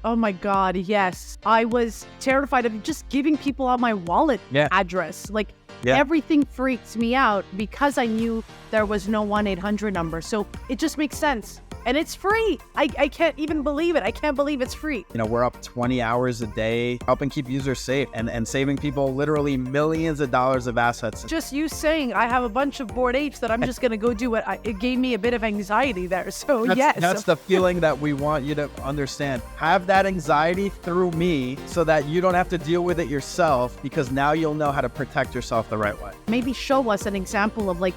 Oh my God, yes. I was terrified of just giving people out my wallet address. Like everything freaked me out because I knew there was no 1-800 number. So it just makes sense. And it's free. I can't even believe it. I can't believe it's free. You know, we're up 20 hours a day helping keep users safe and saving people literally millions of dollars of assets. Just you saying I have a bunch of Bored Apes that I'm just going to go do it gave me a bit of anxiety there. So That's the feeling that we want you to understand. Have that anxiety through me so that you don't have to deal with it yourself, because now you'll know how to protect yourself the right way. Maybe show us an example of like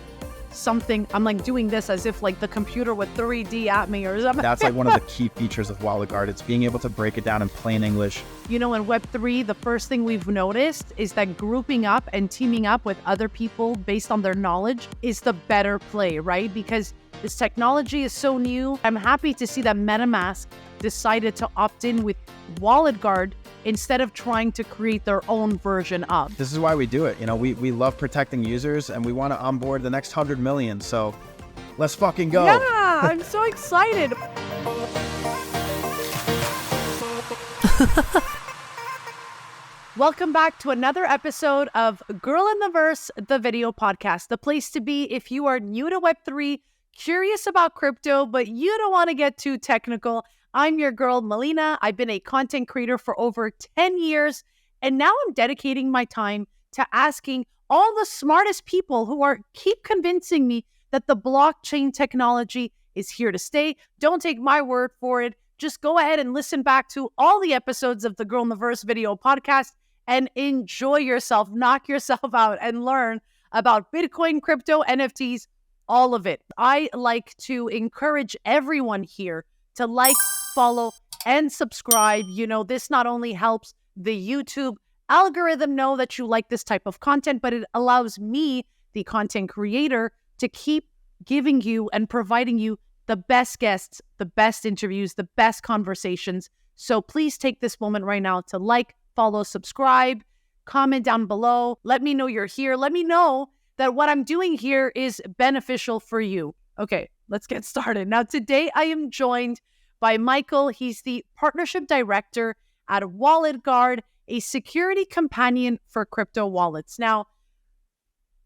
something. I'm like doing this as if like the computer would 3D at me or something. That's like one of the key features of WalletGuard. It's being able to break it down in plain English. You know, in Web3, the first thing we've noticed is that grouping up and teaming up with other people based on their knowledge is the better play, right? Because this technology is so new. I'm happy to see that MetaMask decided to opt in with WalletGuard instead of trying to create their own version of. This is why we do it. You know, we love protecting users and we want to onboard the next 100 million. So let's fucking go. Yeah, I'm so excited. Welcome back to another episode of Girl in the Verse, the video podcast, the place to be if you are new to Web3, curious about crypto, but you don't want to get too technical. I'm your girl, Melina. I've been a content creator for over 10 years, and now I'm dedicating my time to asking all the smartest people who keep convincing me that the blockchain technology is here to stay. Don't take my word for it. Just go ahead and listen back to all the episodes of the Girl in the Verse video podcast and enjoy yourself, knock yourself out, and learn about Bitcoin, crypto, NFTs, all of it. I like to encourage everyone here to like, follow, and subscribe. You know, this not only helps the YouTube algorithm know that you like this type of content, but it allows me, the content creator, to keep giving you and providing you the best guests, the best interviews, the best conversations. So please take this moment right now to like, follow, subscribe, comment down below. Let me know you're here. Let me know that what I'm doing here is beneficial for you. Okay, let's get started. Now, today I am joined by Michael. He's the partnership director at WalletGuard, a security companion for crypto wallets. Now,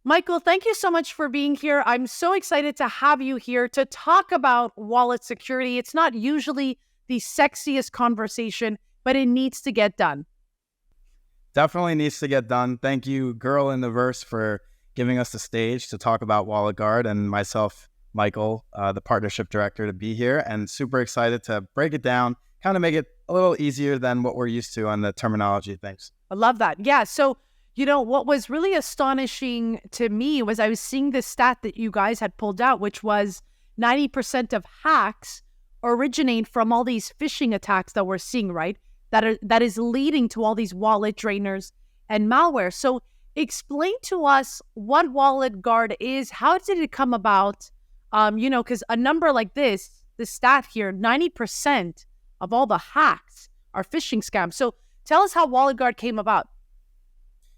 Michael, thank you so much for being here. I'm so excited to have you here to talk about wallet security. It's not usually the sexiest conversation, but it needs to get done. Definitely needs to get done. Thank you, Girl in the Verse, for giving us the stage to talk about WalletGuard, and myself, Michael, the partnership director, to be here, and super excited to break it down, kind of make it a little easier than what we're used to on the terminology things. I love that. Yeah. So, you know, what was really astonishing to me was I was seeing this stat that you guys had pulled out, which was 90% of hacks originate from all these phishing attacks that we're seeing, right? That is leading to all these wallet drainers and malware. So explain to us what WalletGuard is. How did it come about? You know, because a number like this stat here, 90% of all the hacks are phishing scams. So tell us how WalletGuard came about.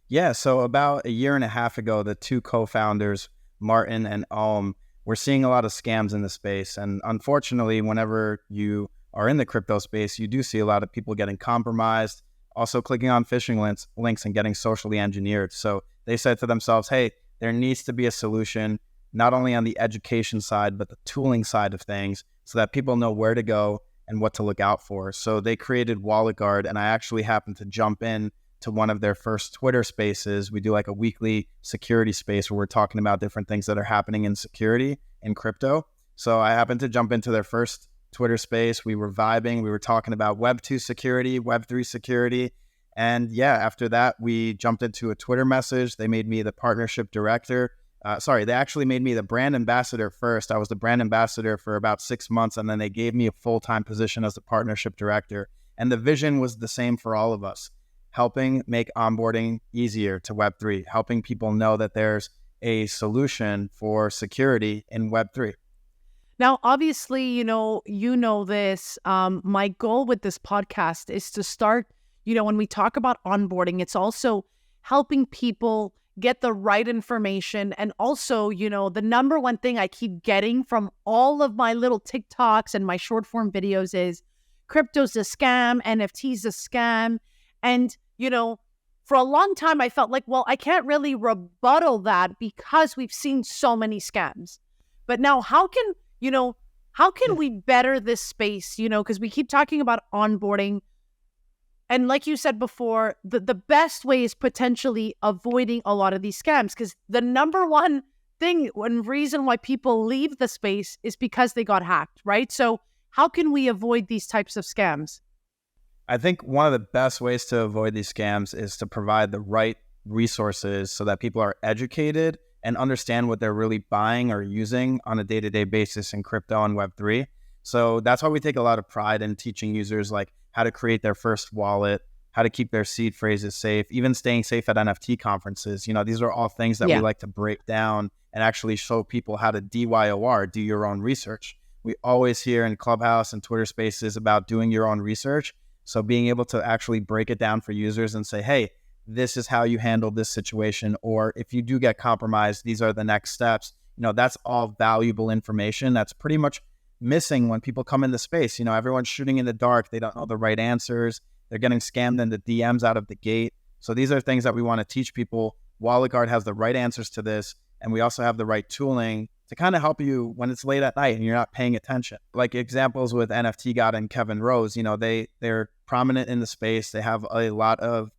Yeah, so about a year and a half ago, the two co-founders, Martin and Alm, were seeing a lot of scams in the space. And unfortunately, whenever you are in the crypto space, you do see a lot of people getting compromised, also clicking on phishing links and getting socially engineered. So they said to themselves, hey, there needs to be a solution, not only on the education side, but the tooling side of things, so that people know where to go and what to look out for. So they created WalletGuard, and I actually happened to jump in to one of their first Twitter spaces. We do like a weekly security space where we're talking about different things that are happening in security in crypto. So I happened to jump into their first Twitter space. We were vibing. We were talking about Web 2 security, Web 3 security. And yeah, after that, we jumped into a Twitter message. They made me the partnership director. They actually made me the brand ambassador first. I was the brand ambassador for about 6 months, and then they gave me a full-time position as the partnership director. And the vision was the same for all of us, helping make onboarding easier to Web3, helping people know that there's a solution for security in Web3. Now, obviously, you know this. My goal with this podcast is to start, when we talk about onboarding, it's also helping people get the right information. And also, the number one thing I keep getting from all of my little TikToks and my short form videos is crypto's a scam, NFT's a scam. And, for a long time, I felt like, well, I can't really rebuttal that because we've seen so many scams. But now how can we better this space, because we keep talking about onboarding. And like you said before, the best way is potentially avoiding a lot of these scams, because the number one thing and reason why people leave the space is because they got hacked, right? So how can we avoid these types of scams? I think one of the best ways to avoid these scams is to provide the right resources so that people are educated and understand what they're really buying or using on a day-to-day basis in crypto and Web3. So that's why we take a lot of pride in teaching users like how to create their first wallet, how to keep their seed phrases safe, even staying safe at NFT conferences. These are all things that we like to break down and actually show people how to DYOR, do your own research. We always hear in Clubhouse and Twitter Spaces about doing your own research. So being able to actually break it down for users and say, hey, this is how you handle this situation. Or if you do get compromised, these are the next steps. That's all valuable information that's pretty much missing when people come into space. Everyone's shooting in the dark. They don't know the right answers. They're getting scammed in the DMs out of the gate. So these are things that we want to teach people. Wallet Guard has the right answers to this. And we also have the right tooling to kind of help you when it's late at night and you're not paying attention. Like examples with NFT God and Kevin Rose, they're prominent in the space. They have a lot of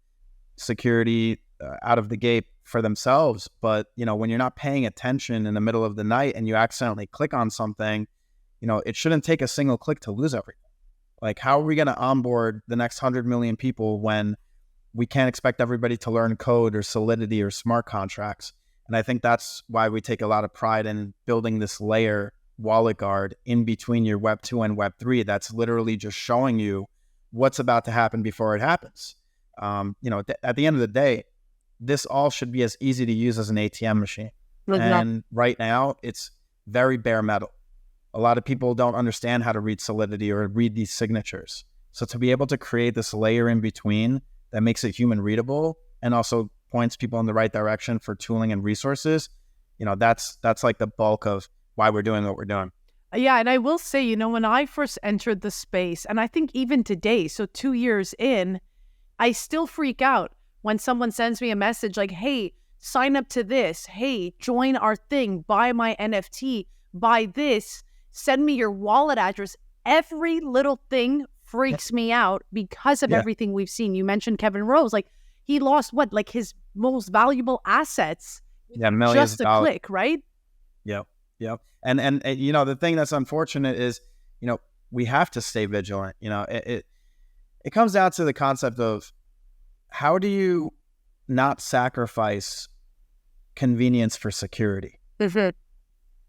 security out of the gate for themselves. But, when you're not paying attention in the middle of the night and you accidentally click on something, it shouldn't take a single click to lose everything. Like, how are we going to onboard the next 100 million people when we can't expect everybody to learn code or Solidity or smart contracts? And I think that's why we take a lot of pride in building this layer, Wallet Guard, in between your Web 2 and Web 3 that's literally just showing you what's about to happen before it happens. At the end of the day, this all should be as easy to use as an ATM machine. And right now, it's very bare metal. A lot of people don't understand how to read Solidity or read these signatures. So to be able to create this layer in between that makes it human readable and also points people in the right direction for tooling and resources, that's like the bulk of why we're doing what we're doing. Yeah, and I will say, when I first entered the space, and I think even today, so 2 years in, I still freak out when someone sends me a message like, hey, sign up to this. Hey, join our thing, buy my NFT, buy this, send me your wallet address. Every little thing freaks me out because of everything we've seen. You mentioned Kevin Rose, like he lost his most valuable assets. Millions just of a dollars. click, right? Yep. And the thing that's unfortunate is, we have to stay vigilant. It comes down to the concept of how do you not sacrifice convenience for security? Mm-hmm.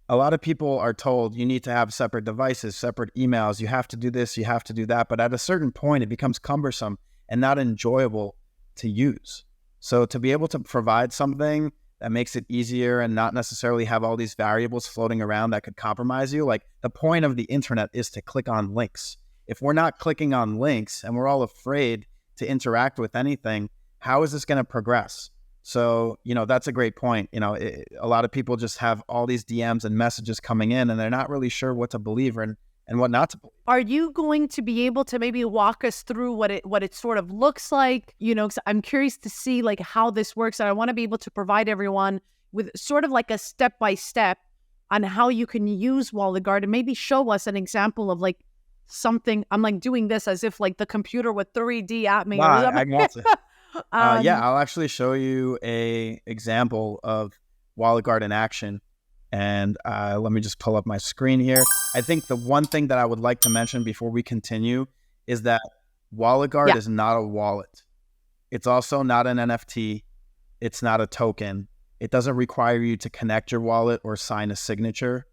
A lot of people are told you need to have separate devices, separate emails, you have to do this, you have to do that. But at a certain point, it becomes cumbersome and not enjoyable to use. So to be able to provide something that makes it easier and not necessarily have all these variables floating around that could compromise you, like the point of the internet is to click on links. If we're not clicking on links and we're all afraid to interact with anything, how is this going to progress? So, that's a great point. A lot of people just have all these DMs and messages coming in and they're not really sure what to believe and what not to believe. Are you going to be able to maybe walk us through what it sort of looks like? 'Cause I'm curious to see like how this works. And I want to be able to provide everyone with sort of like a step-by-step on how you can use Wallet Guard and maybe show us an example of like something. I'm like doing this as if like the computer would 3D at me. I want to. I'll actually show you a example of Wallet Guard in action. And let me just pull up my screen here. I think the one thing that I would like to mention before we continue is that Wallet Guard is not a wallet. It's also not an NFT. It's not a token. It doesn't require you to connect your wallet or sign a signature.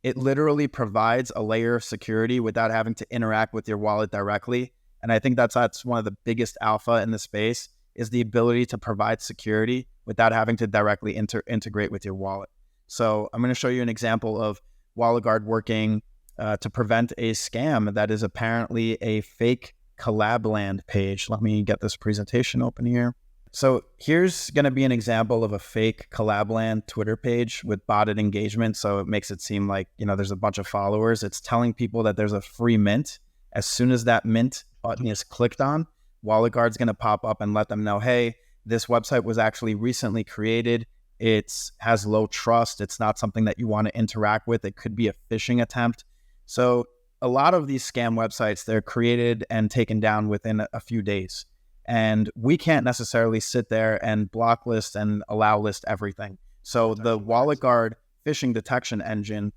It literally provides a layer of security without having to interact with your wallet directly. And I think that's one of the biggest alpha in the space is the ability to provide security without having to directly integrate with your wallet. So I'm going to show you an example of Wallet Guard working to prevent a scam that is apparently a fake Collabland page. Let me get this presentation open here. So here's going to be an example of a fake Collabland Twitter page with botted engagement. So it makes it seem like, there's a bunch of followers. It's telling people that there's a free mint As soon as that mint button is clicked on, Wallet Guard's going to pop up and let them know, hey, this website was actually recently created. It has low trust. It's not something that you want to interact with. It could be a phishing attempt. So a lot of these scam websites, they're created and taken down within a few days. And we can't necessarily sit there and block list and allow list everything. So the Wallet Guard phishing detection engine,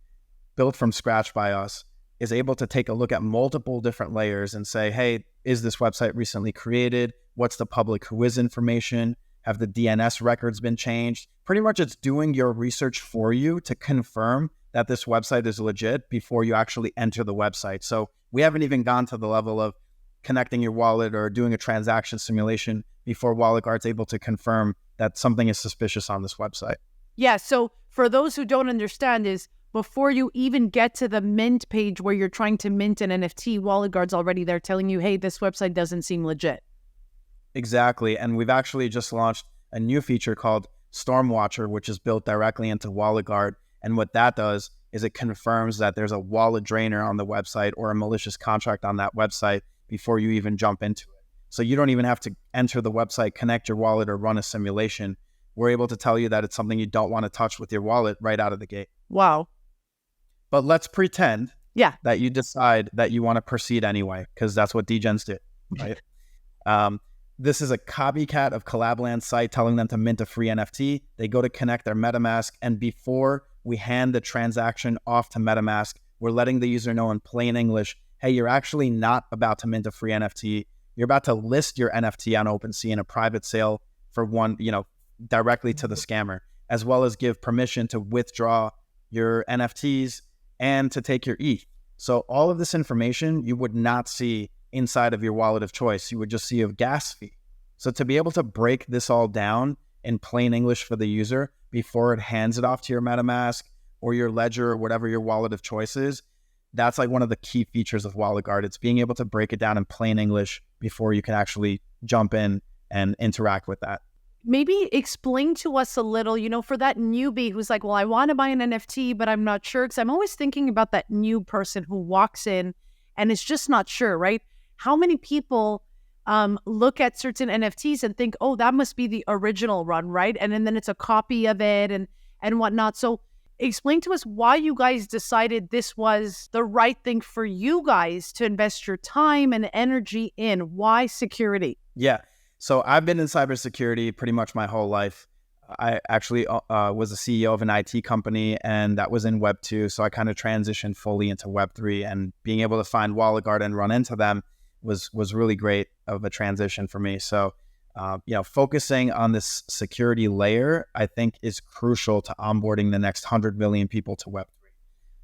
built from scratch by us, is able to take a look at multiple different layers and say, hey, is this website recently created? What's the public who-is information? Have the DNS records been changed? Pretty much it's doing your research for you to confirm that this website is legit before you actually enter the website. So we haven't even gone to the level of connecting your wallet or doing a transaction simulation before Wallet Guard's able to confirm that something is suspicious on this website. Yeah, so for those who don't understand is before you even get to the mint page where you're trying to mint an NFT, Wallet Guard's already there telling you, hey, this website doesn't seem legit. Exactly. And we've actually just launched a new feature called Stormwatcher, which is built directly into Wallet Guard. And what that does is it confirms that there's a wallet drainer on the website or a malicious contract on that website before you even jump into it. So you don't even have to enter the website, connect your wallet, or run a simulation. We're able to tell you that it's something you don't want to touch with your wallet right out of the gate. Wow. But let's pretend that you decide that you want to proceed anyway, because that's what degens do, right? This is a copycat of Collabland's site telling them to mint a free NFT. They go to connect their MetaMask, and before we hand the transaction off to MetaMask, we're letting the user know in plain English, hey, you're actually not about to mint a free NFT. You're about to list your NFT on OpenSea in a private sale for one, directly to the scammer, as well as give permission to withdraw your NFTs and to take your ETH. So all of this information you would not see inside of your wallet of choice. You would just see a gas fee. So to be able to break this all down in plain English for the user before it hands it off to your MetaMask or your Ledger or whatever your wallet of choice is, that's like one of the key features of Wallet Guard. It's being able to break it down in plain English before you can actually jump in and interact with that. Maybe explain to us a little, for that newbie who's like, well, I want to buy an NFT, but I'm not sure. Because I'm always thinking about that new person who walks in and is just not sure, right? How many people look at certain NFTs and think, oh, that must be the original run, right? And then it's a copy of it and whatnot. So explain to us why you guys decided this was the right thing for you guys to invest your time and energy in. Why security? Yeah. So I've been in cybersecurity pretty much my whole life. I actually was a CEO of an IT company, and that was in Web 2. So I kind of transitioned fully into Web 3, and being able to find Wallet Guard and run into them was really great of a transition for me. So, focusing on this security layer, I think is crucial to onboarding the next 100 million people to Web 3.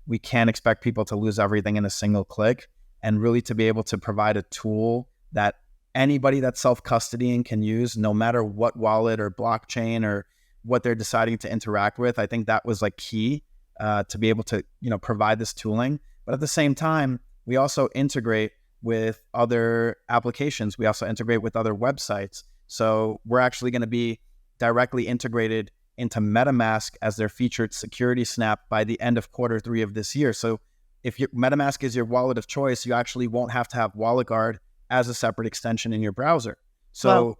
We can't expect people to lose everything in a single click, and really to be able to provide a tool that anybody that's self-custodying can use, no matter what wallet or blockchain or what they're deciding to interact with. I think that was like key to be able to, provide this tooling. But at the same time, we also integrate with other applications. We also integrate with other websites. So we're actually going to be directly integrated into MetaMask as their featured security snap by the end of Q3 of this year. So if your MetaMask is your wallet of choice, you actually won't have to have Wallet Guard as a separate extension in your browser. So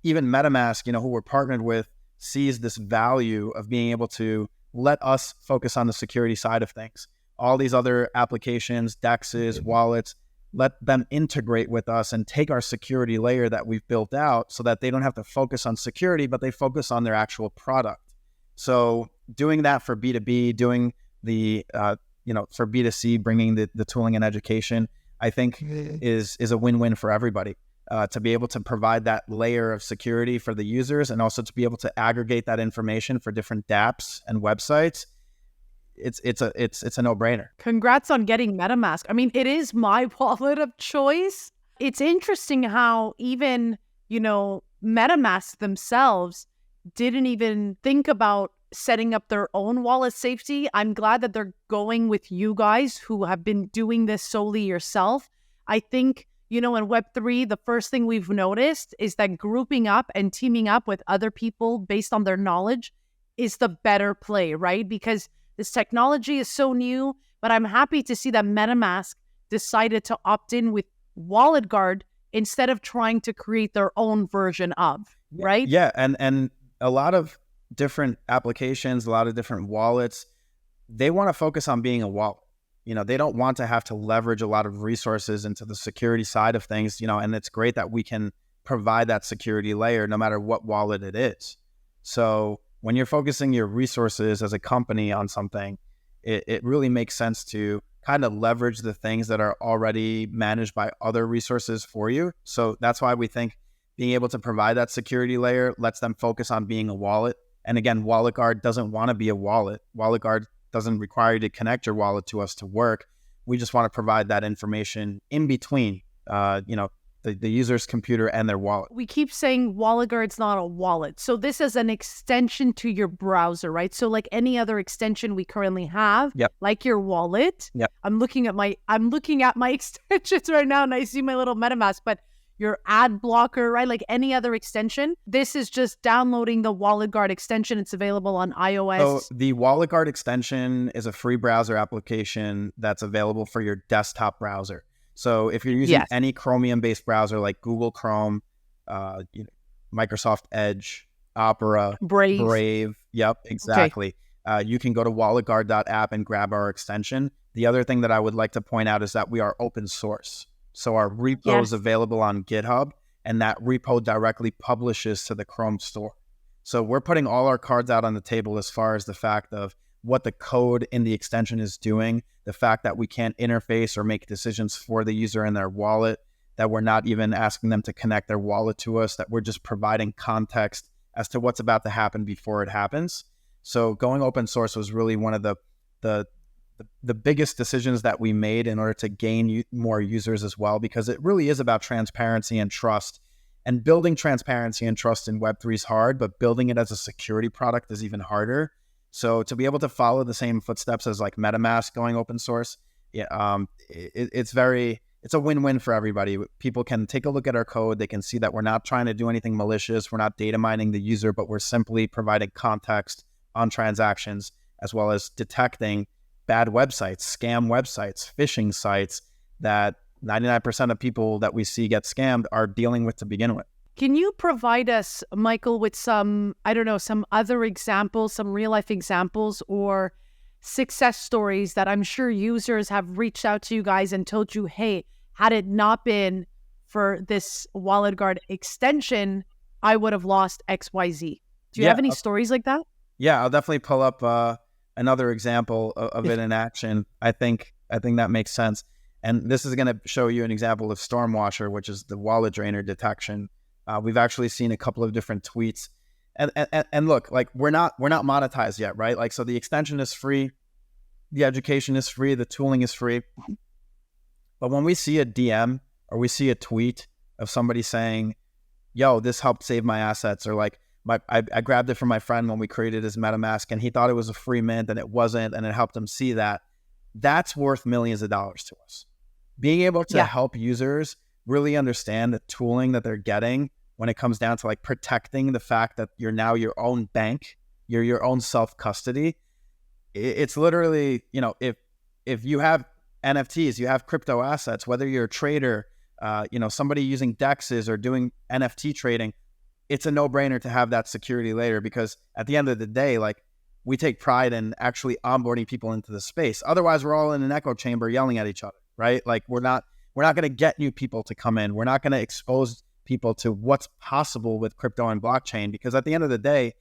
even MetaMask, who we're partnered with, sees this value of being able to let us focus on the security side of things. All these other applications, DEXs, wallets, let them integrate with us and take our security layer that we've built out so that they don't have to focus on security, but they focus on their actual product. So doing that for B2B, doing the, for B2C, bringing the tooling and education, I think is a win-win for everybody. To be able to provide that layer of security for the users, and also to be able to aggregate that information for different dApps and websites, it's a no-brainer. Congrats on getting MetaMask. I mean, it is my wallet of choice. It's interesting how even, MetaMask themselves didn't even think about setting up their own wallet safety. I'm glad that they're going with you guys who have been doing this solely yourself. I think, in Web3, the first thing we've noticed is that grouping up and teaming up with other people based on their knowledge is the better play, right? Because this technology is so new, but I'm happy to see that MetaMask decided to opt in with Wallet Guard instead of trying to create their own version of, right? Yeah, and a lot of different applications, a lot of different wallets, they want to focus on being a wallet. They don't want to have to leverage a lot of resources into the security side of things, and it's great that we can provide that security layer no matter what wallet it is. So when you're focusing your resources as a company on something, it really makes sense to kind of leverage the things that are already managed by other resources for you. So that's why we think being able to provide that security layer lets them focus on being a wallet. And again, Wallet Guard doesn't want to be a wallet. Wallet Guard doesn't require you to connect your wallet to us to work. We just want to provide that information in between, the user's computer and their wallet. We keep saying Wallet Guard's not a wallet. So this is an extension to your browser, right? So like any other extension we currently have, like your wallet. I'm looking at my extensions right now and I see my little MetaMask, but your ad blocker, right? Like any other extension. This is just downloading the Wallet Guard extension. It's available on iOS. So the Wallet Guard extension is a free browser application that's available for your desktop browser. So if you're using any Chromium-based browser like Google Chrome, Microsoft Edge, Opera, Brave. Yep, exactly. Okay. You can go to walletguard.app and grab our extension. The other thing that I would like to point out is that we are open source. So our repo is available on GitHub, and that repo directly publishes to the Chrome store. So we're putting all our cards out on the table as far as the fact of what the code in the extension is doing, the fact that we can't interface or make decisions for the user in their wallet, that we're not even asking them to connect their wallet to us, that we're just providing context as to what's about to happen before it happens. So going open source was really one of the biggest decisions that we made in order to gain more users as well, because it really is about transparency and trust. And building transparency and trust in Web3 is hard, but building it as a security product is even harder. So to be able to follow the same footsteps as like MetaMask going open source, it's a win-win for everybody. People can take a look at our code. They can see that we're not trying to do anything malicious. We're not data mining the user, but we're simply providing context on transactions, as well as detecting bad websites, scam websites, phishing sites that 99% of people that we see get scammed are dealing with to begin with. Can you provide us, Michael, with some other examples, some real life examples or success stories that I'm sure users have reached out to you guys and told you, hey, had it not been for this Wallet Guard extension, I would have lost XYZ. Do you have any stories like that? Yeah, I'll definitely pull up another example of it in action. I think that makes sense. And this is going to show you an example of Stormwasher, which is the wallet drainer detection. We've actually seen a couple of different tweets, and look, like we're not monetized yet, right? Like, so the extension is free, the education is free, the tooling is free. But when we see a DM or we see a tweet of somebody saying, "Yo, this helped save my assets," or like, I grabbed it from my friend when we created his MetaMask, and he thought it was a free mint, and it wasn't, and it helped him see that. That's worth millions of dollars to us. Being able to help users really understand the tooling that they're getting when it comes down to like protecting the fact that you're now your own bank, you're your own self-custody. It's literally, if you have NFTs, you have crypto assets, whether you're a trader, somebody using DEXs or doing NFT trading, it's a no-brainer to have that security layer, because at the end of the day, like, we take pride in actually onboarding people into the space. Otherwise, we're all in an echo chamber yelling at each other, right? Like, we're not going to get new people to come in. We're not going to expose people to what's possible with crypto and blockchain, because at the end of the day,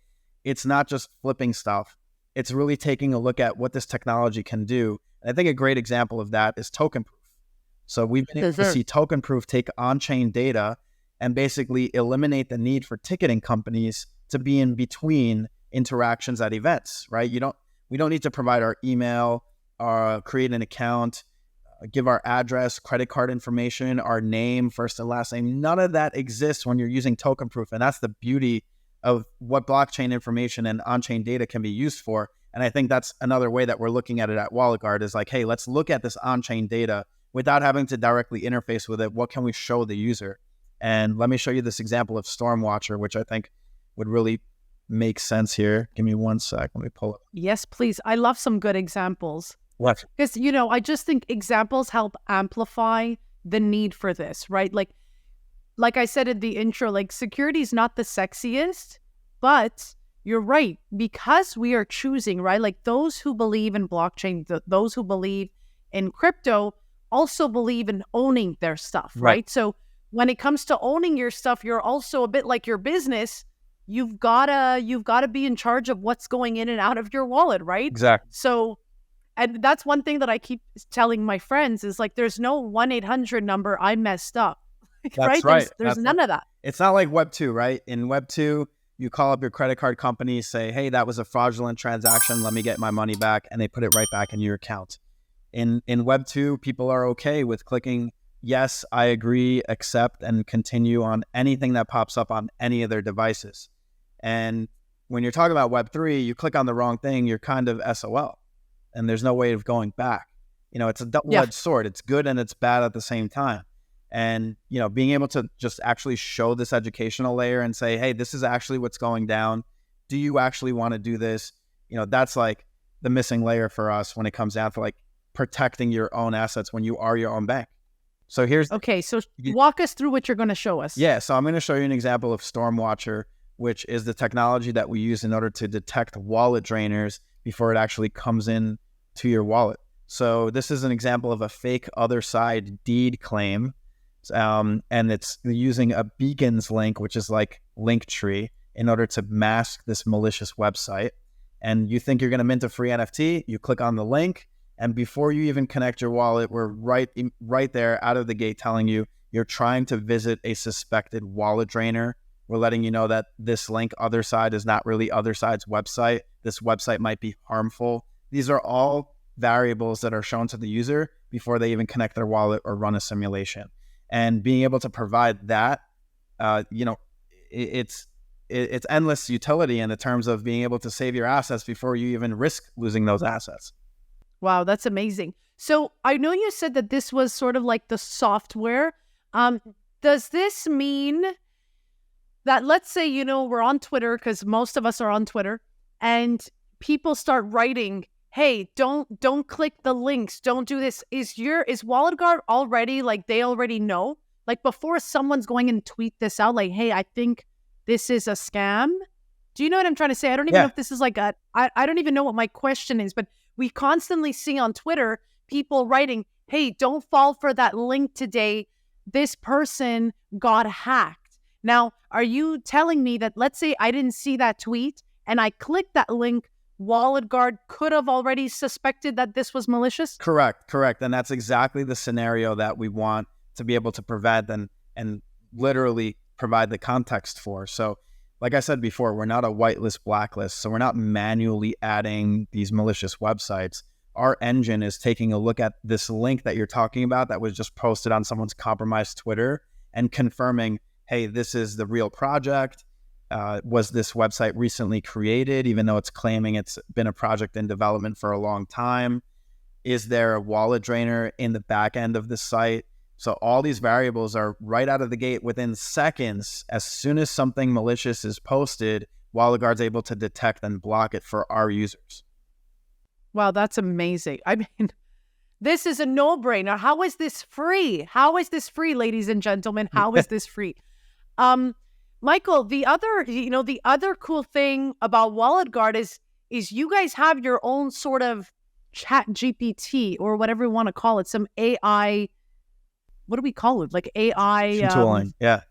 it's not just flipping stuff. It's really taking a look at what this technology can do. And I think a great example of that is Token Proof. So we've been able to see Token Proof take on-chain data and basically eliminate the need for ticketing companies to be in between interactions at events, right? We don't need to provide our email, create an account, give our address, credit card information, our name, first and last name. None of that exists when you're using Token Proof. And that's the beauty of what blockchain information and on-chain data can be used for. And I think that's another way that we're looking at it at Wallet Guard, is like, hey, let's look at this on-chain data without having to directly interface with it. What can we show the user? And let me show you this example of Stormwatcher, which I think would really make sense here. Give me one sec. Let me pull it. Yes, please. I love some good examples. What? Because, you know, I just think examples help amplify the need for this, right? Like I said in the intro, like security is not the sexiest, but you're right. Because we are choosing, right? Like those who believe in blockchain, those who believe in crypto also believe in owning their stuff, right? So when it comes to owning your stuff, you're also a bit like your business. You've gotta be in charge of what's going in and out of your wallet, right? Exactly. So, and that's one thing that I keep telling my friends is like, there's no 1-800 number. I messed up, That's right? right. There's none of that. It's not like Web 2, right? In Web 2, you call up your credit card company, say, hey, that was a fraudulent transaction. Let me get my money back. And they put it right back in your account. In Web 2, people are okay with clicking, yes, I agree, accept, and continue on anything that pops up on any of their devices. And when you're talking about Web 3, you click on the wrong thing, you're kind of SOL. And there's no way of going back. You know, it's a double-edged sword. It's good and it's bad at the same time. And, you know, being able to just actually show this educational layer and say, hey, this is actually what's going down. Do you actually want to do this? You know, that's like the missing layer for us when it comes down to like protecting your own assets when you are your own bank. So okay. So walk us through what you're going to show us. Yeah. So I'm going to show you an example of Stormwatcher, which is the technology that we use in order to detect wallet drainers before it actually comes in to your wallet. So this is an example of a fake other side deed claim. And it's using a beacons link, which is like Linktree, in order to mask this malicious website. And you think you're going to mint a free NFT, you click on the link, and before you even connect your wallet, we're right there out of the gate telling you you're trying to visit a suspected wallet drainer. We're letting you know that this link, other side, is not really other side's website. This website might be harmful. These are all variables that are shown to the user before they even connect their wallet or run a simulation. And being able to provide that, you know, it's endless utility in the terms of being able to save your assets before you even risk losing those assets. Wow, that's amazing. So I know you said that this was sort of like the software. Does this mean that, let's say, you know, we're on Twitter, because most of us are on Twitter, and people start writing, hey, don't click the links, don't do this. Is WalletGuard already, like, they already know? Like, before someone's going and tweet this out, like, hey, I think this is a scam. Do you know what I'm trying to say? I don't even know if this is like I don't even know what my question is, but we constantly see on Twitter people writing, hey, don't fall for that link today. This person got hacked. Now, are you telling me that, let's say I didn't see that tweet and I clicked that link, WalletGuard could have already suspected that this was malicious? Correct. And that's exactly the scenario that we want to be able to prevent and literally provide the context for. So like I said before, we're not a whitelist, blacklist. So we're not manually adding these malicious websites. Our engine is taking a look at this link that you're talking about that was just posted on someone's compromised Twitter and confirming, hey, this is the real project. Was this website recently created, even though it's claiming it's been a project in development for a long time? Is there a wallet drainer in the back end of the site? So all these variables are right out of the gate within seconds. As soon as something malicious is posted, WalletGuard's able to detect and block it for our users. Wow, that's amazing. I mean, this is a no-brainer. How is this free? How is this free, ladies and gentlemen? How is this free? Michael, the other cool thing about WalletGuard is you guys have your own sort of chat GPT or whatever you want to call it, some AI. What do we call it? Like AI tooling. Yeah.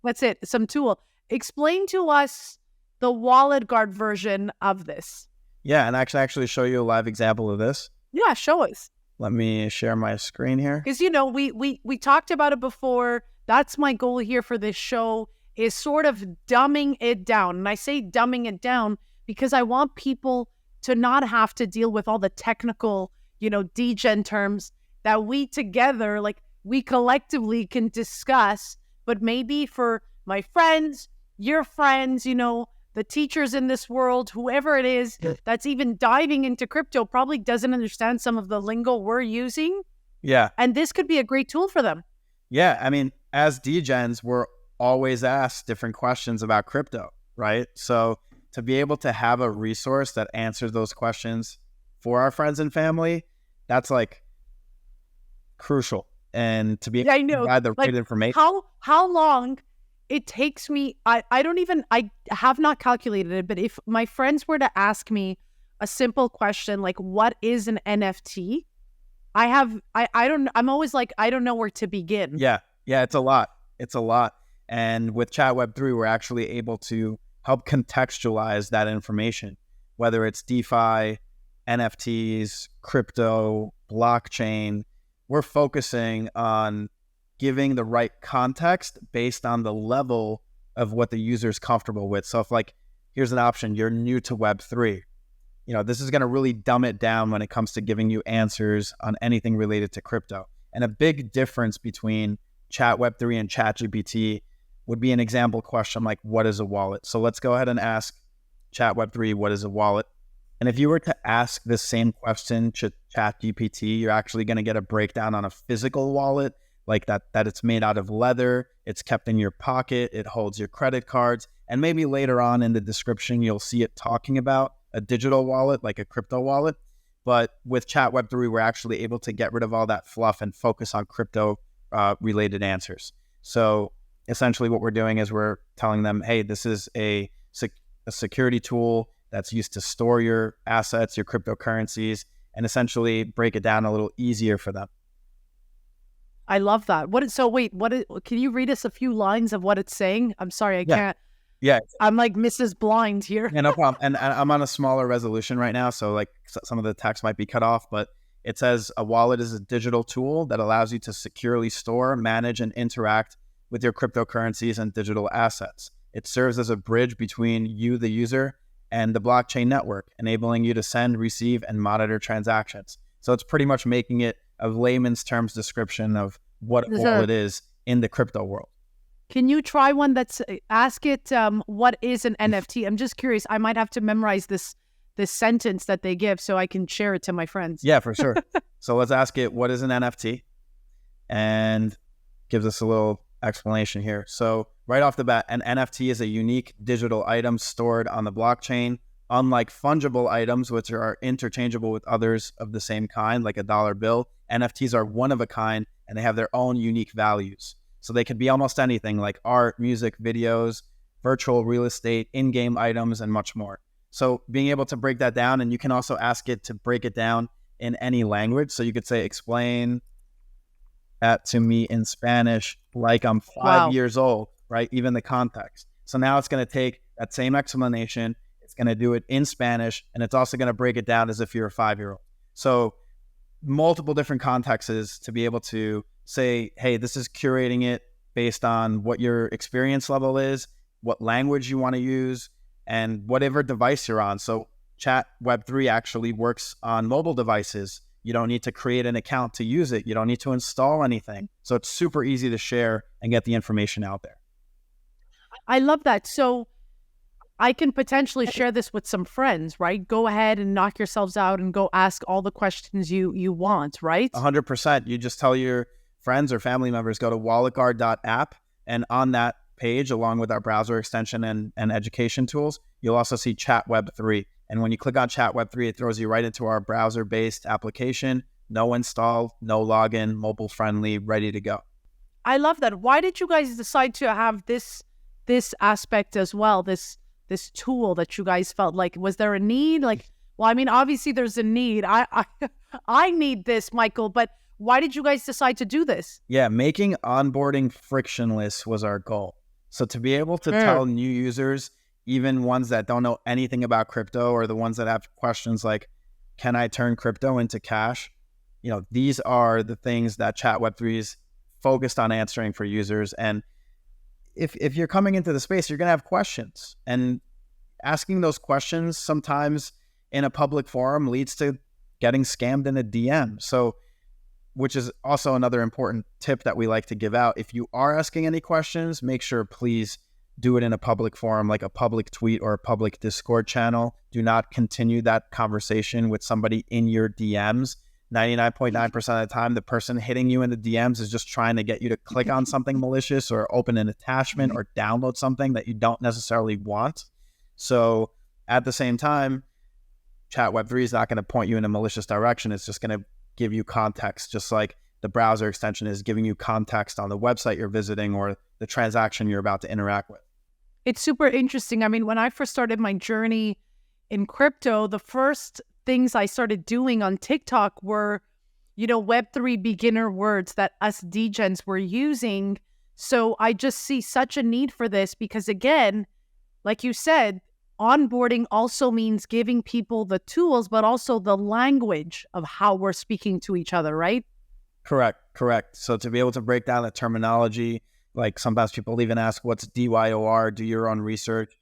That's it. Some tool. Explain to us the WalletGuard version of this. Yeah, and actually show you a live example of this. Yeah, show us. Let me share my screen here. Because, you know, we talked about it before. That's my goal here for this show, is sort of dumbing it down. And I say dumbing it down because I want people to not have to deal with all the technical, you know, degen terms that we together, like we collectively can discuss. But maybe for my friends, your friends, you know, the teachers in this world, whoever it is that's even diving into crypto probably doesn't understand some of the lingo we're using. Yeah. And this could be a great tool for them. Yeah. I mean, as degens, we're always asked different questions about crypto, right? So to be able to have a resource that answers those questions for our friends and family, that's like crucial. And to be able I to know. provide the Like right information. how long it takes me, I have not calculated it, but if my friends were to ask me a simple question like what is an NFT, I'm always like, I don't know where to begin. Yeah, it's a lot. It's a lot. And with Chat Web3, we're actually able to help contextualize that information, whether it's DeFi, NFTs, crypto, blockchain. We're focusing on giving the right context based on the level of what the user is comfortable with. So if like, here's an option, you're new to Web3, this is going to really dumb it down when it comes to giving you answers on anything related to crypto. And a big difference between Chat Web3 and ChatGPT would be an example question like, what is a wallet? So let's go ahead and ask Chat Web3, what is a wallet? And if you were to ask the same question to ChatGPT, you're actually going to get a breakdown on a physical wallet, like that it's made out of leather, it's kept in your pocket, it holds your credit cards, and maybe later on in the description, you'll see it talking about a digital wallet, like a crypto wallet. But with Chat Web3, we're actually able to get rid of all that fluff and focus on crypto related answers. So essentially what we're doing is we're telling them, hey, this is a security tool that's used to store your assets, your cryptocurrencies, and essentially break it down a little easier for them. I love that. Can you read us a few lines of what it's saying? I'm sorry, I can't. Yeah. I'm like Mrs. Blind here. Yeah, no problem. And I'm on a smaller resolution right now, so like some of the text might be cut off, but it says a wallet is a digital tool that allows you to securely store, manage, and interact with your cryptocurrencies and digital assets. It serves as a bridge between you, the user, and the blockchain network, enabling you to send, receive, and monitor transactions. So it's pretty much making it a layman's terms description of what a wallet is in the crypto world. Can you try one that's, ask it, what is an NFT? I'm just curious. I might have to memorize this sentence that they give so I can share it to my friends. Yeah, for sure. So let's ask it, what is an NFT? And gives us a little explanation here. So right off the bat, an NFT is a unique digital item stored on the blockchain. Unlike fungible items, which are interchangeable with others of the same kind, like a dollar bill, NFTs are one of a kind and they have their own unique values. So they could be almost anything like art, music, videos, virtual real estate, in-game items, and much more. So being able to break that down, and you can also ask it to break it down in any language. So you could say, explain that to me in Spanish, like I'm 5 years old, right? Even the context. So now it's going to take that same explanation, it's going to do it in Spanish, and it's also going to break it down as if you're a 5-year-old. So multiple different contexts to be able to say, hey, this is curating it based on what your experience level is, what language you want to use, and whatever device you're on. So Chat Web3 actually works on mobile devices. You don't need to create an account to use it. You don't need to install anything. So it's super easy to share and get the information out there. I love that. So I can potentially share this with some friends, right? Go ahead and knock yourselves out and go ask all the questions you want, right? 100%. You just tell your friends or family members, go to walletguard.app, and on that page, along with our browser extension and education tools, you'll also see Chat Web3. And when you click on Chat Web3, it throws you right into our browser-based application. No install, no login, mobile-friendly, ready to go. I love that. Why did you guys decide to have this aspect as well, this tool that you guys felt like? Was there a need? Like, well, I mean, obviously there's a need. I need this, Michael, but why did you guys decide to do this? Yeah, making onboarding frictionless was our goal. So to be able to tell new users, even ones that don't know anything about crypto, or the ones that have questions like, can I turn crypto into cash? These are the things that Chat Web3 is focused on answering for users. And if you're coming into the space, you're going to have questions. And asking those questions sometimes in a public forum leads to getting scammed in a DM. So, which is also another important tip that we like to give out. If you are asking any questions, make sure please do it in a public forum, like a public tweet or a public Discord channel. Do not continue that conversation with somebody in your DMs. 99.9% of the time, the person hitting you in the DMs is just trying to get you to click on something malicious or open an attachment or download something that you don't necessarily want. So at the same time, Chat Web3 is not going to point you in a malicious direction. It's just going to give you context, just like the browser extension is giving you context on the website you're visiting or the transaction you're about to interact with. It's super interesting. I mean, when I first started my journey in crypto, the first things I started doing on TikTok were, Web3 beginner words that us degens were using. So I just see such a need for this because, again, like you said, onboarding also means giving people the tools, but also the language of how we're speaking to each other, right? Correct. So to be able to break down the terminology, like sometimes people even ask, what's DYOR? Do your own research.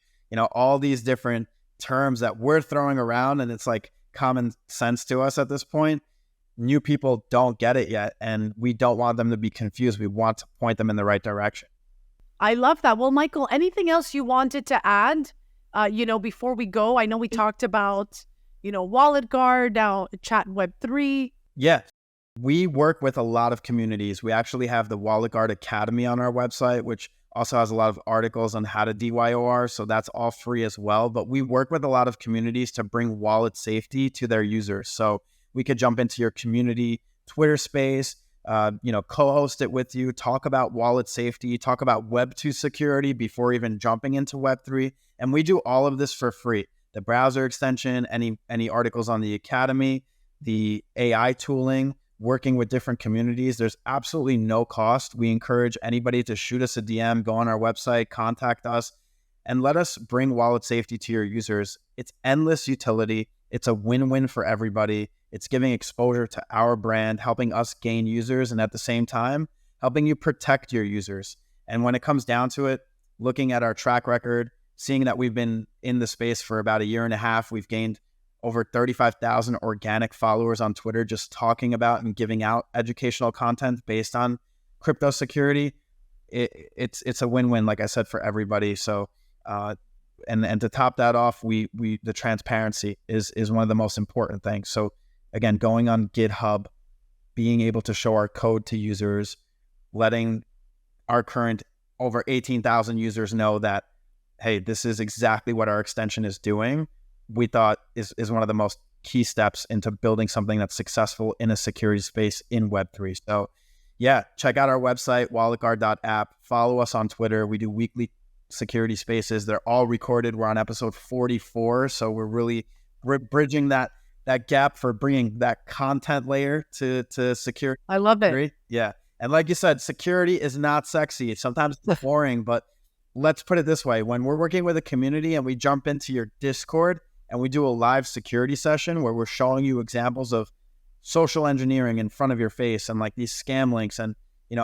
All these different terms that we're throwing around, and it's like common sense to us at this point. New people don't get it yet, and we don't want them to be confused. We want to point them in the right direction. I love that. Well, Michael, anything else you wanted to add, before we go? I know we talked about, Wallet Guard, now Chat Web3. Yeah. We work with a lot of communities. We actually have the Wallet Guard Academy on our website, which also has a lot of articles on how to DYOR. So that's all free as well. But we work with a lot of communities to bring wallet safety to their users. So we could jump into your community Twitter space, co-host it with you, talk about wallet safety, talk about Web2 security before even jumping into Web3. And we do all of this for free. The browser extension, any articles on the Academy, the AI tooling, working with different communities. There's absolutely no cost. We encourage anybody to shoot us a DM, go on our website, contact us, and let us bring wallet safety to your users. It's endless utility. It's a win-win for everybody. It's giving exposure to our brand, helping us gain users, and at the same time, helping you protect your users. And when it comes down to it, looking at our track record, seeing that we've been in the space for about a year and a half, we've gained over 35,000 organic followers on Twitter just talking about and giving out educational content based on crypto security. It's a win-win, like I said, for everybody. So, and to top that off, the transparency is one of the most important things. So again, going on GitHub, being able to show our code to users, letting our current over 18,000 users know that, hey, this is exactly what our extension is doing, we thought is one of the most key steps into building something that's successful in a security space in Web3. So yeah, check out our website, walletguard.app. Follow us on Twitter. We do weekly security spaces. They're all recorded. We're on episode 44. So we're bridging that gap for bringing that content layer to security. I love it. Yeah. And like you said, security is not sexy. Sometimes it's boring, but let's put it this way. When we're working with a community and we jump into your Discord and we do a live security session where we're showing you examples of social engineering in front of your face and like these scam links, and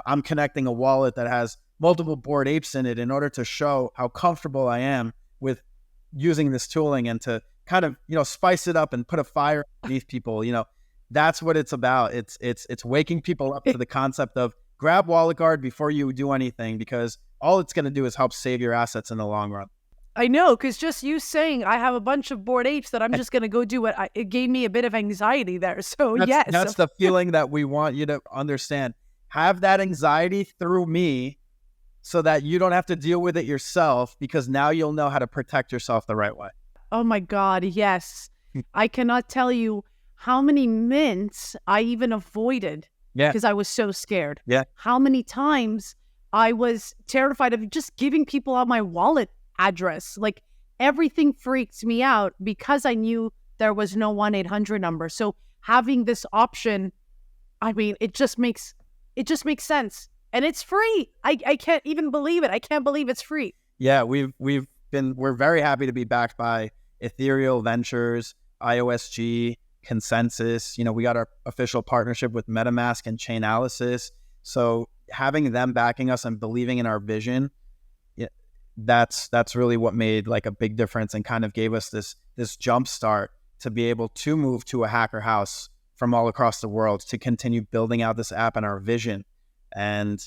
I'm connecting a wallet that has multiple Bored Apes in it in order to show how comfortable I am with using this tooling and to kind of spice it up and put a fire beneath people. That's what it's about. It's waking people up to the concept of grab Wallet Guard before you do anything, because all it's going to do is help save your assets in the long run. I know, because just you saying I have a bunch of Bored Apes that I'm just going to go do it gave me a bit of anxiety there. So yes. That's the feeling that we want you to understand. Have that anxiety through me so that you don't have to deal with it yourself, because now you'll know how to protect yourself the right way. Oh my God, yes. I cannot tell you how many mints I even avoided because I was so scared. Yeah. How many times I was terrified of just giving people out my wallet address. Like everything freaked me out because I knew there was no 1-800 number. So having this option, I mean, it just makes sense. And it's free. I can't even believe it. I can't believe it's free. Yeah, we're very happy to be backed by Ethereal Ventures, IOSG, Consensus. We got our official partnership with MetaMask and Chainalysis. So having them backing us and believing in our vision, that's really what made like a big difference and kind of gave us this jump start to be able to move to a hacker house from all across the world to continue building out this app and our vision. And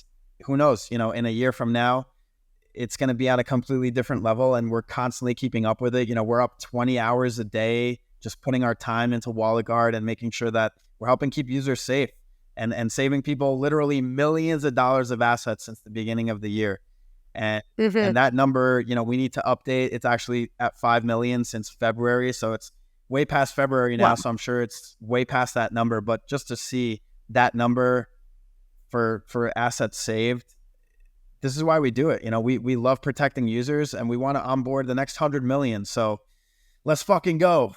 who knows, in a year from now, it's going to be on a completely different level, and we're constantly keeping up with it. We're up 20 hours a day, just putting our time into Wallet Guard and making sure that we're helping keep users safe and saving people literally millions of dollars of assets since the beginning of the year. And and that number, we need to update. It's actually at 5 million since February. So way past February now, Wow. so I'm sure it's way past that number. But just to see that number for assets saved, this is why we do it. You know, we love protecting users, and we want to onboard the next 100 million. So let's fucking go.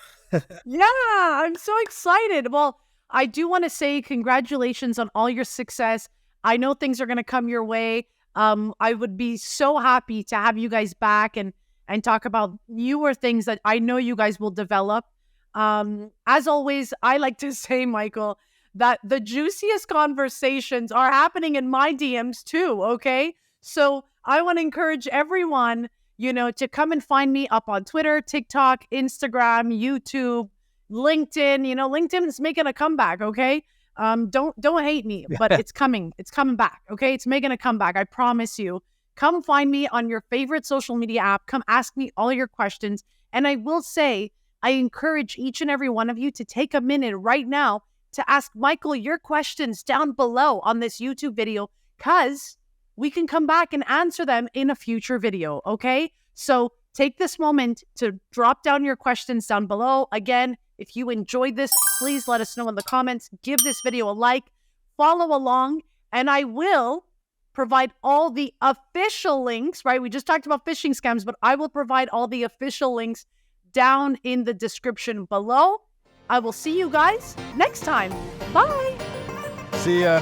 Yeah, I'm so excited. Well, I do want to say congratulations on all your success. I know things are going to come your way. I would be so happy to have you guys back and talk about newer things that I know you guys will develop. As always, I like to say, Michael, that the juiciest conversations are happening in my DMs too, okay? So I want to encourage everyone, to come and find me up on Twitter, TikTok, Instagram, YouTube, LinkedIn. LinkedIn is making a comeback, okay? Don't hate me, but it's coming. It's coming back, okay? It's making a comeback. I promise you. Come find me on your favorite social media app. Come ask me all your questions. And I will say, I encourage each and every one of you to take a minute right now to ask Michael your questions down below on this YouTube video, because we can come back and answer them in a future video, okay? So take this moment to drop down your questions down below. Again, if you enjoyed this, please let us know in the comments. Give this video a like, follow along, and I will provide all the official links, right? We just talked about phishing scams, but I will provide all the official links down in the description below. I will see you guys next time. Bye. See ya.